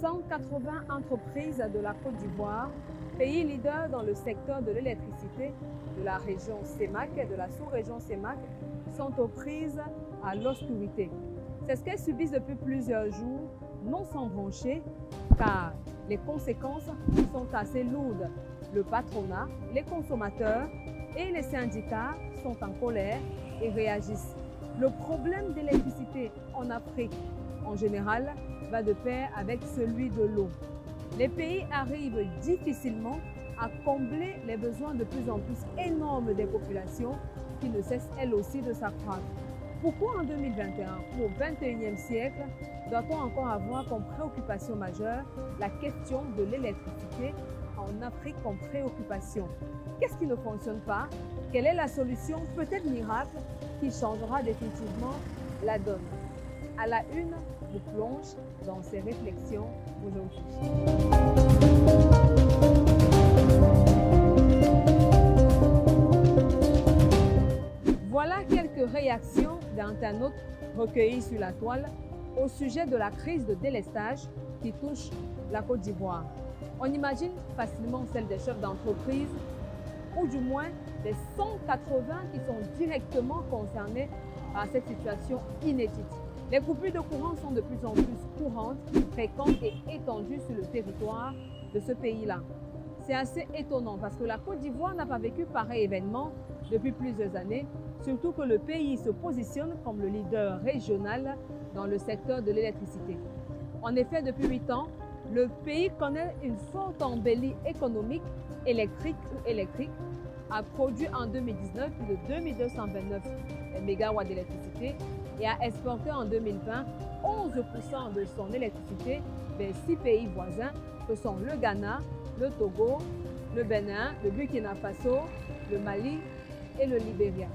180 entreprises de la Côte d'Ivoire, pays leader dans le secteur de l'électricité de la région CEMAC et de la sous-région CEMAC, sont aux prises à l'obscurité. C'est ce qu'elles subissent depuis plusieurs jours, non sans broncher, car les conséquences sont assez lourdes. Le patronat, les consommateurs et les syndicats sont en colère et réagissent. Le problème d'électricité en Afrique, en général, va de pair avec celui de l'eau. Les pays arrivent difficilement à combler les besoins de plus en plus énormes des populations qui ne cessent elles aussi de s'accroître. Pourquoi en 2021, au XXIe siècle, doit-on encore avoir comme préoccupation majeure la question de l'électricité en Afrique comme préoccupation? Qu'est-ce qui ne fonctionne pas? Quelle est la solution, peut-être miracle, qui changera définitivement la donne? À la une, je plonge dans ces réflexions aujourd'hui. Voilà quelques réactions d'internautes recueillies sur la toile au sujet de la crise de délestage qui touche la Côte d'Ivoire. On imagine facilement celle des chefs d'entreprise ou du moins des 180 qui sont directement concernés par cette situation inédite. Les coupures de courant sont de plus en plus courantes, fréquentes et étendues sur le territoire de ce pays-là. C'est assez étonnant parce que la Côte d'Ivoire n'a pas vécu pareil événement depuis plusieurs années, surtout que le pays se positionne comme le leader régional dans le secteur de l'électricité. En effet, depuis 8 ans, le pays connaît une forte embellie économique, électrique, a produit en 2019 plus de 2229 MW d'électricité et a exporté en 2020 11% de son électricité vers 6 pays voisins que sont le Ghana, le Togo, le Bénin, le Burkina Faso, le Mali et le Libéria.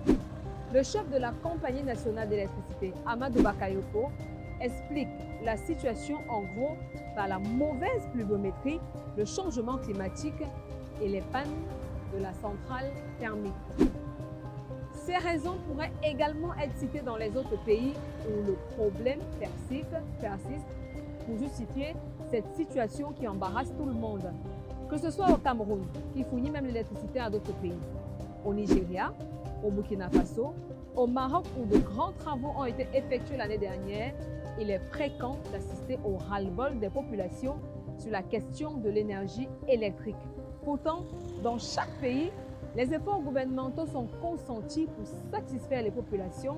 Le chef de la Compagnie nationale d'électricité, Amadou Bakayoko, explique la situation en gros par la mauvaise pluviométrie, le changement climatique et les pannes de la centrale thermique. Ces raisons pourraient également être citées dans les autres pays où le problème persiste pour justifier cette situation qui embarrasse tout le monde. Que ce soit au Cameroun, qui fournit même l'électricité à d'autres pays, au Nigeria, au Burkina Faso, au Maroc où de grands travaux ont été effectués l'année dernière, il est fréquent d'assister au ras-le-bol des populations sur la question de l'énergie électrique. Pourtant, dans chaque pays, les efforts gouvernementaux sont consentis pour satisfaire les populations,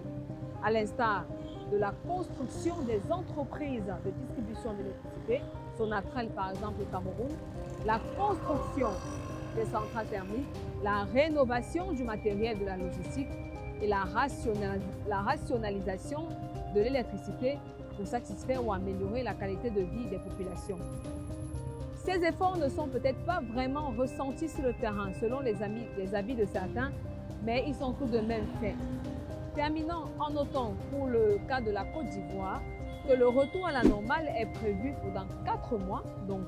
à l'instar de la construction des entreprises de distribution d'électricité, Sonatrach par exemple au Cameroun, la construction des centrales thermiques, la rénovation du matériel de la logistique et la rationalisation de l'électricité pour satisfaire ou améliorer la qualité de vie des populations. Ces efforts ne sont peut-être pas vraiment ressentis sur le terrain selon les avis de certains, mais ils sont tout de même faits. Terminons en notant pour le cas de la Côte d'Ivoire que le retour à la normale est prévu pour dans 4 mois. Donc,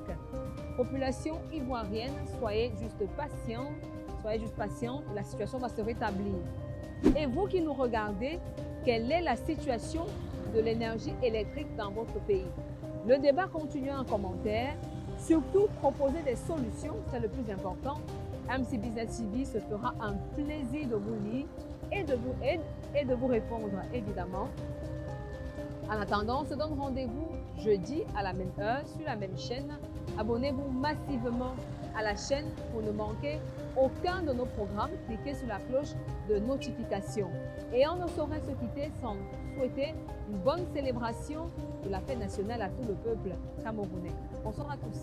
population ivoirienne, soyez juste patients, la situation va se rétablir. Et vous qui nous regardez, quelle est la situation de l'énergie électrique dans votre pays? Le débat continue en commentaire. Surtout, proposer des solutions, c'est le plus important. MC Business TV se fera un plaisir de vous lire et de vous répondre, évidemment. En attendant, on se donne rendez-vous jeudi à la même heure sur la même chaîne. Abonnez-vous massivement à la chaîne pour ne manquer aucun de nos programmes. Cliquez sur la cloche de notification. Et on ne saurait se quitter sans souhaiter une bonne célébration de la fête nationale à tout le peuple camerounais. Bonsoir à tous.